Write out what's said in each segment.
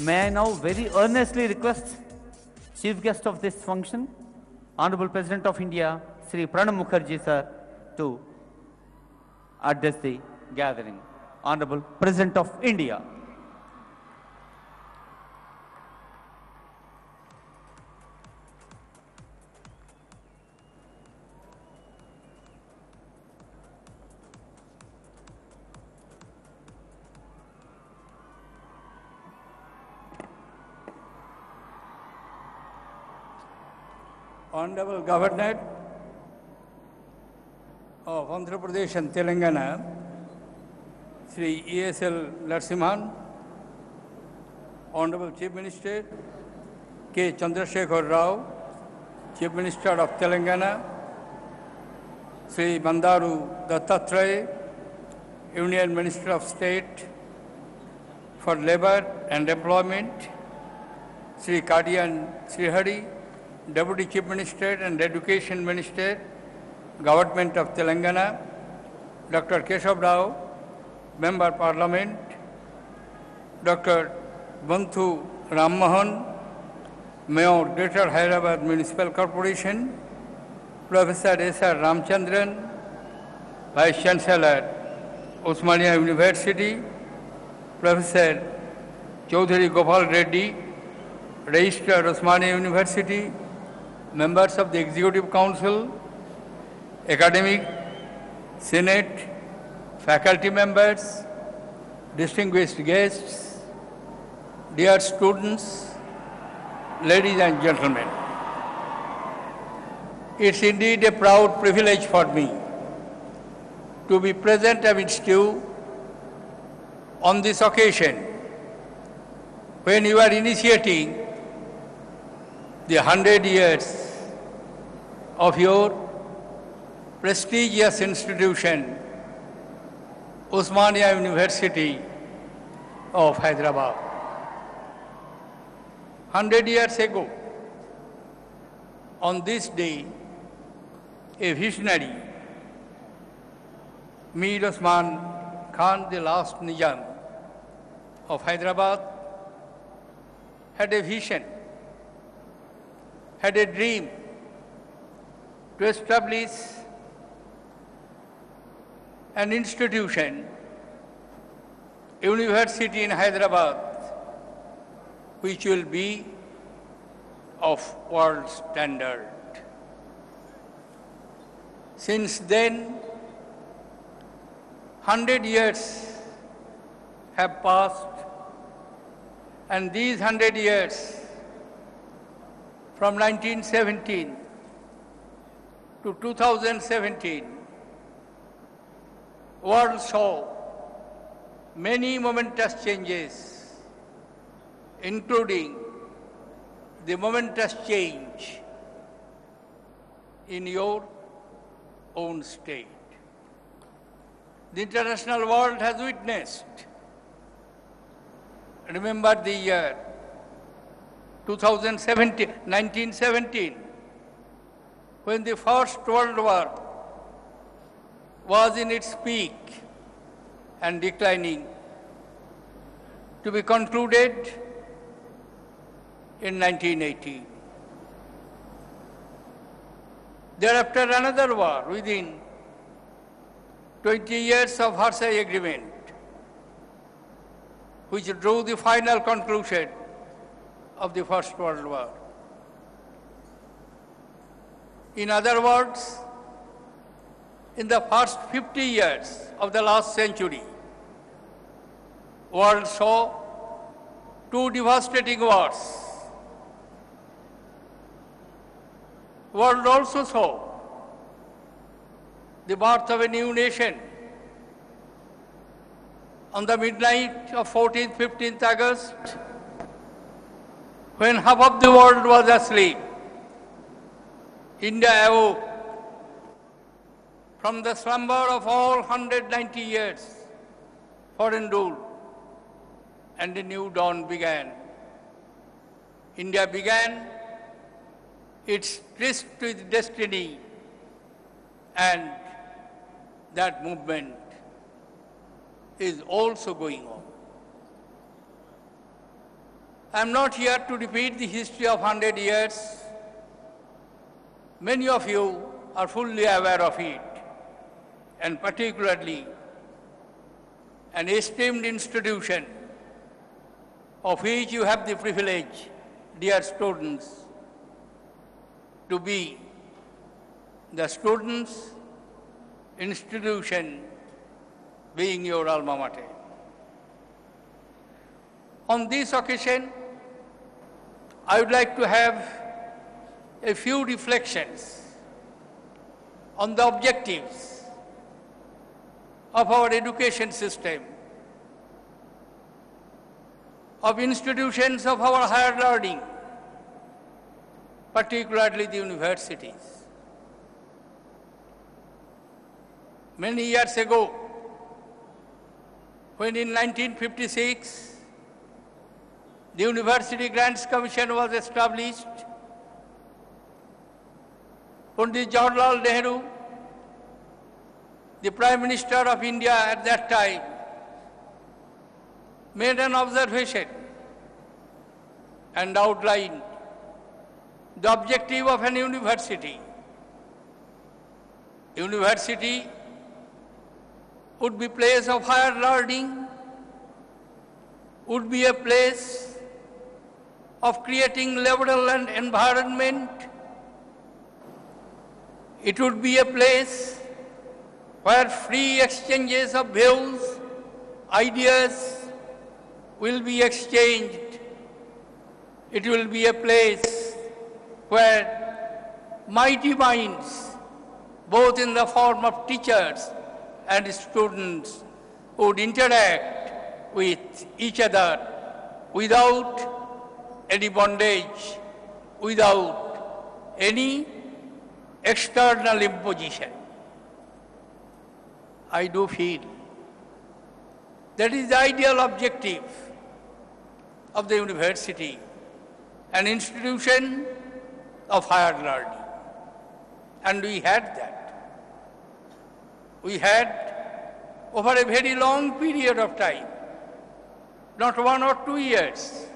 May I now very earnestly request Chief Guest of this function, Honorable President of India, Sri Pranab Mukherjee sir, to address the gathering. Honorable President of India. Honorable Governor of Andhra Pradesh and Telangana, Sri E.S.L. Narasimhan, Honorable Chief Minister K. Chandrasekhar Rao, Chief Minister of Telangana, Sri Bandaru Dattatreya, Union Minister of State for Labour and Employment, Sri Kadian Srihari, Deputy Chief Minister and Education Minister, Government of Telangana, Dr. Keshav Rao, Member Parliament, Dr. Banthu Rammohan, Mayor Greater Hyderabad Municipal Corporation, Professor S.R. Ramchandran, Vice Chancellor, Osmania University, Professor Chaudhary Gopal Reddy, Registrar, Osmania University, members of the Executive Council, academic, Senate, faculty members, distinguished guests, dear students, ladies and gentlemen. It's indeed a proud privilege for me to be present amidst you on this occasion when you are initiating the 100 years of your prestigious institution, Osmania University of Hyderabad. 100 years ago, on this day, a visionary, Mir Osman Khan, the last Nizam of Hyderabad, had a vision, had a dream to establish an institution, a university in Hyderabad, which will be of world standard. Since then, 100 years have passed, and these 100 years, from 1917 to 2017, world saw many momentous changes, including the momentous change in your own state. The international world has witnessed. Remember the year 1917, when the First World War was in its peak and declining, to be concluded in 1918. Thereafter, another war within 20 years of Versailles Agreement, which drew the final conclusion of the First World War. In other words, in the first 50 years of the last century, world saw two devastating wars. World also saw the birth of a new nation on the midnight of 14th, 15th August, when half of the world was asleep. India awoke from the slumber of all 190 years foreign rule, and a new dawn began. India began its tryst with destiny, and that movement is also going on. I am not here to repeat the history of 100 years. Many of you are fully aware of it, and particularly an esteemed institution of which you have the privilege, dear students, to be the students' institution being your alma mater. On this occasion, I would like to have a few reflections on the objectives of our education system, of institutions of our higher learning, particularly the universities. Many years ago, when in 1956, the University Grants Commission was established, Pandit Jawaharlal Nehru, the Prime Minister of India at that time, made an observation and outlined the objective of an university. University would be a place of higher learning, would be a place of creating liberal and environment. It would be a place where free exchanges of views, ideas will be exchanged. It will be a place where mighty minds, both in the form of teachers and students, would interact with each other without any bondage, without any external imposition. I do feel that is the ideal objective of the university, an institution of higher learning. And we had that. We had over a very long period of time, not 1 or 2 years,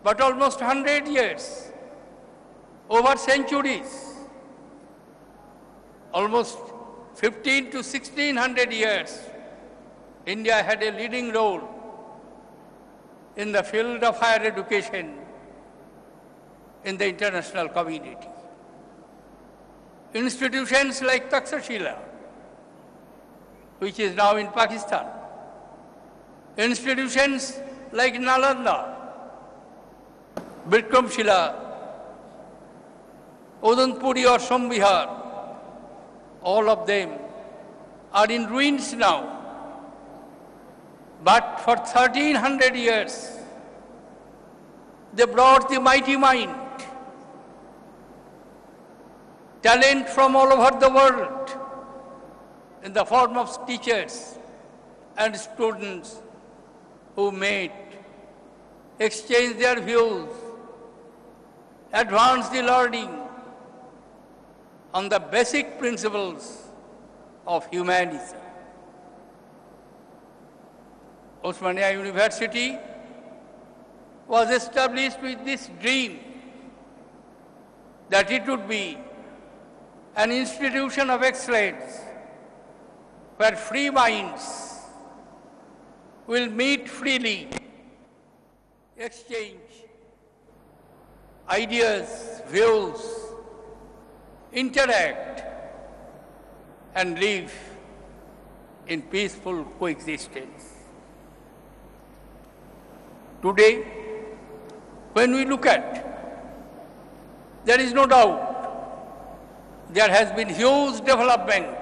but almost 100 years, over centuries, almost 15 to 1600 years, India had a leading role in the field of higher education in the international community. Institutions like Takshashila, which is now in Pakistan, institutions like Nalanda, Bikramshila, Udanpuri or Sombihar, all of them are in ruins now. But for 1300 years, they brought the mighty mind, talent from all over the world in the form of teachers and students who made, exchanged their views, advanced the learning on the basic principles of humanity. Osmania University was established with this dream that it would be an institution of excellence where free minds will meet freely, exchange ideas, views, interact, and live in peaceful coexistence. Today, when we look at, there is no doubt there has been huge development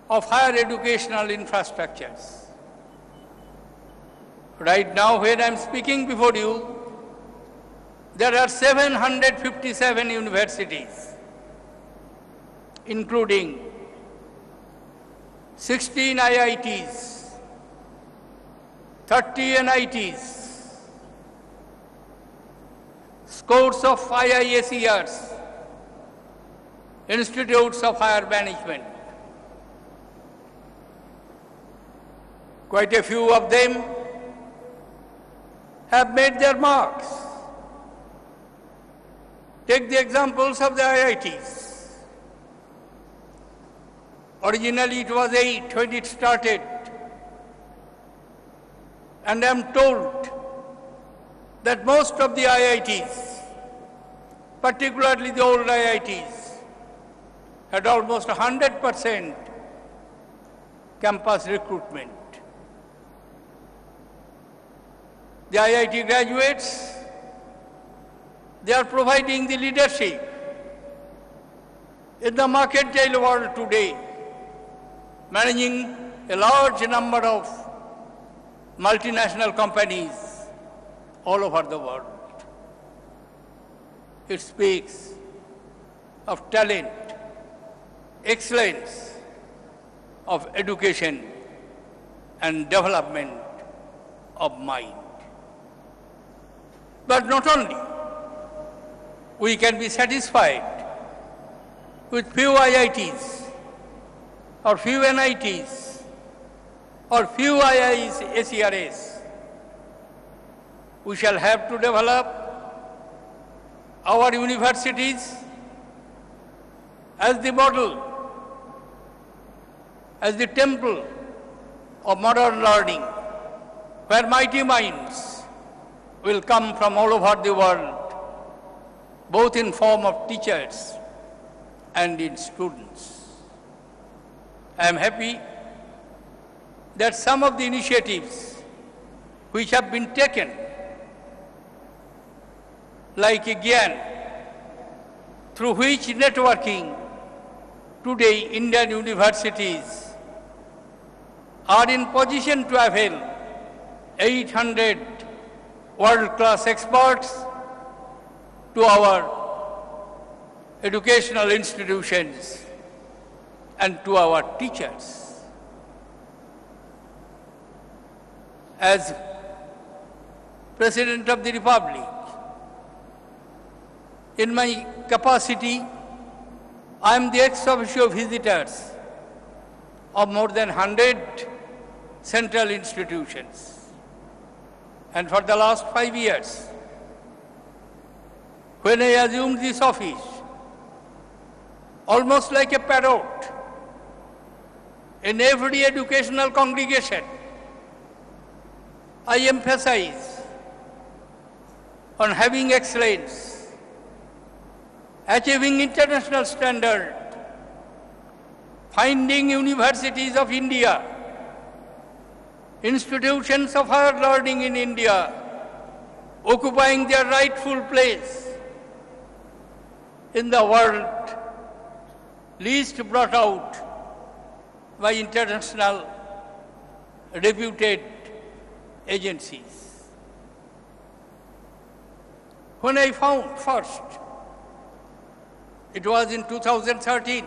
of higher educational infrastructures. Right now, when I am speaking before you, there are 757 universities, including 16 IITs, 30 NITs, scores of IISERs, institutes of higher management. Quite a few of them have made their marks. Take the examples of the IITs. Originally it was 8 when it started. And I am told that most of the IITs, particularly the old IITs, had almost 100% campus recruitment. The IIT graduates, they are providing the leadership in the mercantile world today, managing a large number of multinational companies all over the world. It speaks of talent, excellence, of education and development of mind. But not only, we can be satisfied with few IITs or few NITs or few IIS, SERS. We shall have to develop our universities as the model, as the temple of modern learning, where mighty minds will come from all over the world, both in form of teachers and in students. I am happy that some of the initiatives which have been taken, like again, through which networking today Indian universities are in position to avail 800 world-class experts to our educational institutions and to our teachers. As President of the Republic, in my capacity, I am the ex officio visitors of more than 100 central institutions. And for the last 5 years, when I assumed this office, almost like a parrot, in every educational congregation, I emphasize on having excellence, achieving international standard, finding universities of India, institutions of higher learning in India, occupying their rightful place in the world, least brought out by international reputed agencies. When I found first, it was in 2013,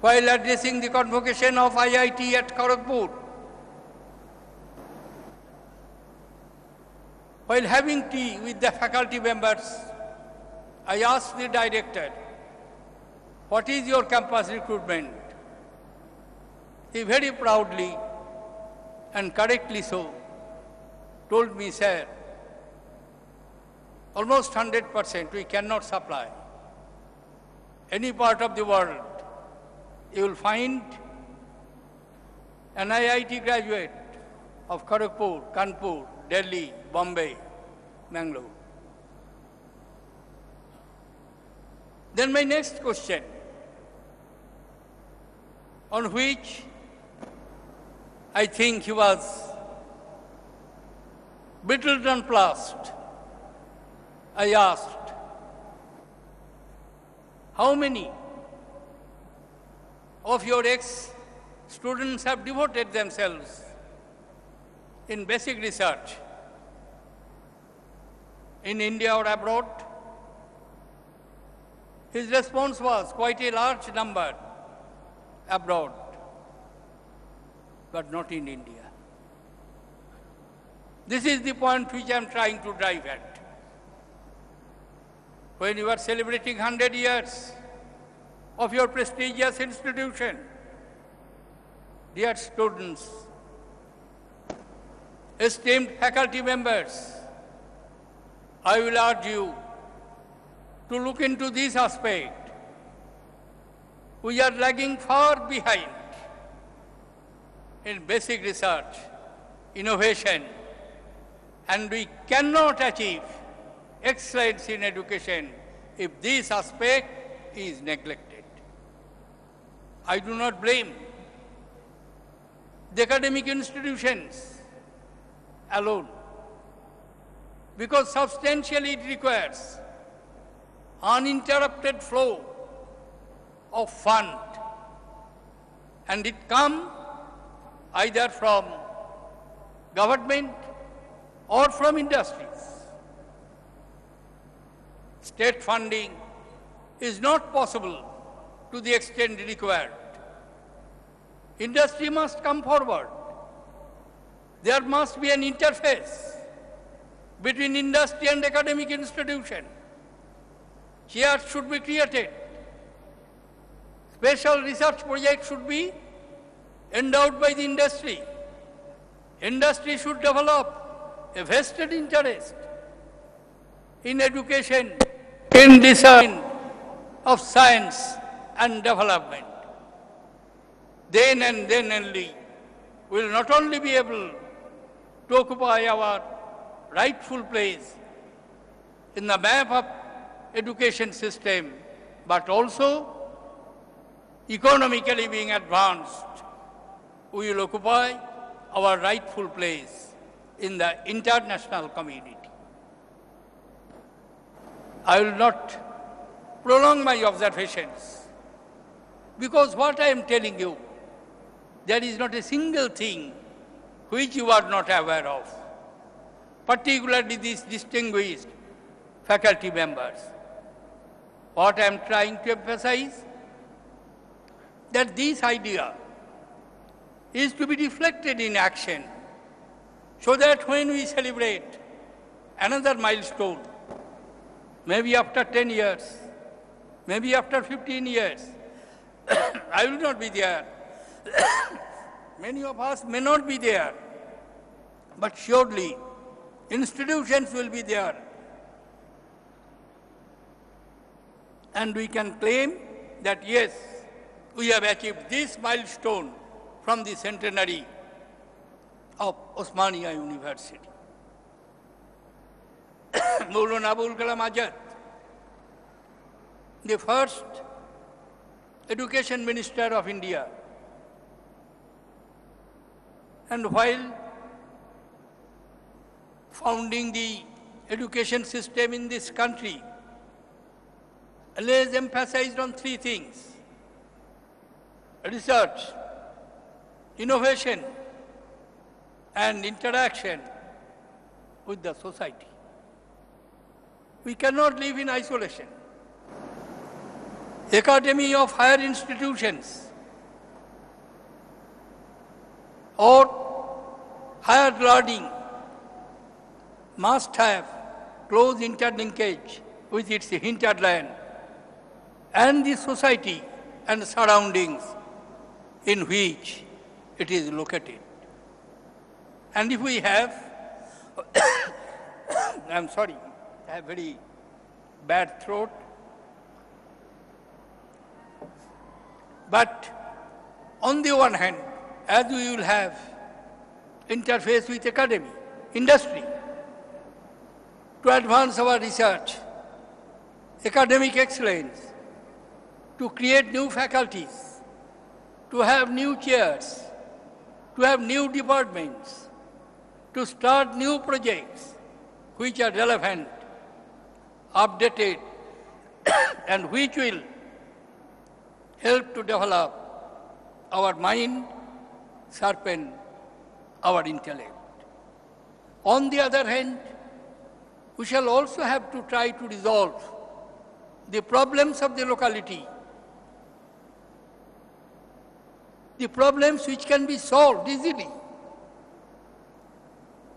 while addressing the convocation of IIT at Kharagpur, while having tea with the faculty members, I asked the director, "What is your campus recruitment?" He very proudly and correctly so told me, "Sir, almost 100% we cannot supply. Any part of the world, you will find an IIT graduate of Kharagpur, Kanpur, Delhi, Bombay, Bangalore." Then my next question, on which I think he was little nonplussed, I asked, "How many of your ex-students have devoted themselves in basic research in India or abroad?" His response was quite a large number abroad, but not in India. This is the point which I am trying to drive at. When you are celebrating 100 years of your prestigious institution, dear students, esteemed faculty members, I will urge you to look into this aspect. We are lagging far behind in basic research, innovation, and we cannot achieve excellence in education if this aspect is neglected. I do not blame the academic institutions alone, because substantially it requires uninterrupted flow of fund, and it comes either from government or from industries. State funding is not possible to the extent required. Industry must come forward. There must be an interface between industry and academic institution. Chairs should be created. Special research projects should be endowed by the industry. Industry should develop a vested interest in education, in research of science and development. Then and then only we will not only be able to occupy our rightful place in the map of education system, but also economically being advanced, we will occupy our rightful place in the international community. I will not prolong my observations, because what I am telling you, there is not a single thing which you are not aware of, particularly these distinguished faculty members. What I am trying to emphasize, that this idea is to be reflected in action, so that when we celebrate another milestone, maybe after 10 years, maybe after 15 years, I will not be there. Many of us may not be there, but surely institutions will be there. And we can claim that yes, we have achieved this milestone from the centenary of Osmania University. Maulana Abul Kalam Azad, the first education minister of India, and while founding the education system in this country, always emphasized on three things: research, innovation, and interaction with the society. We cannot live in isolation. Academy of higher institutions or higher learning must have close interlinkage with its hinterland and the society and surroundings in which it is located. And if we have, I'm sorry, I have very bad throat, but on the one hand, as we will have interface with academy, industry, to advance our research, academic excellence, to create new faculties, to have new chairs, to have new departments, to start new projects which are relevant, updated, and which will help to develop our mind, sharpen our intellect. On the other hand, we shall also have to try to resolve the problems of the locality, the problems which can be solved easily,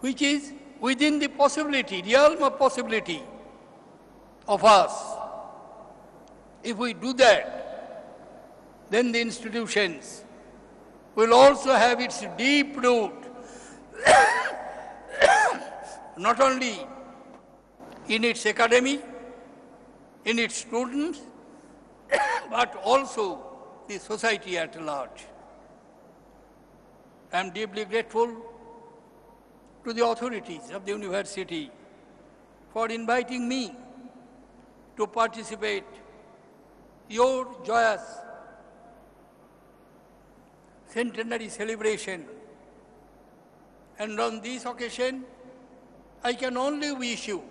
which is within the possibility, realm of possibility of us. If we do that, then the institutions will also have its deep root not only in its academy, in its students, but also the society at large. I am deeply grateful to the authorities of the university for inviting me to participate your joyous centenary celebration. And on this occasion, I can only wish you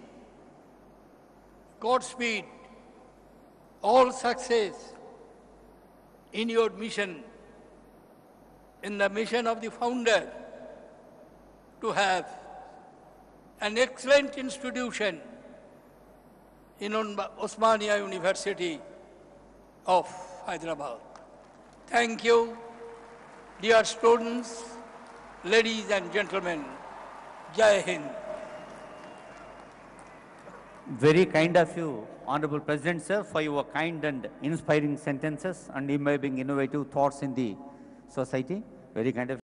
Godspeed, all success in your mission, in the mission of the founder to have an excellent institution in Osmania University of Hyderabad. Thank you, dear students, ladies and gentlemen. Jai Hind. Very kind of you, Honorable President, sir, for your kind and inspiring sentences and imbibing innovative thoughts in the society. Very kind of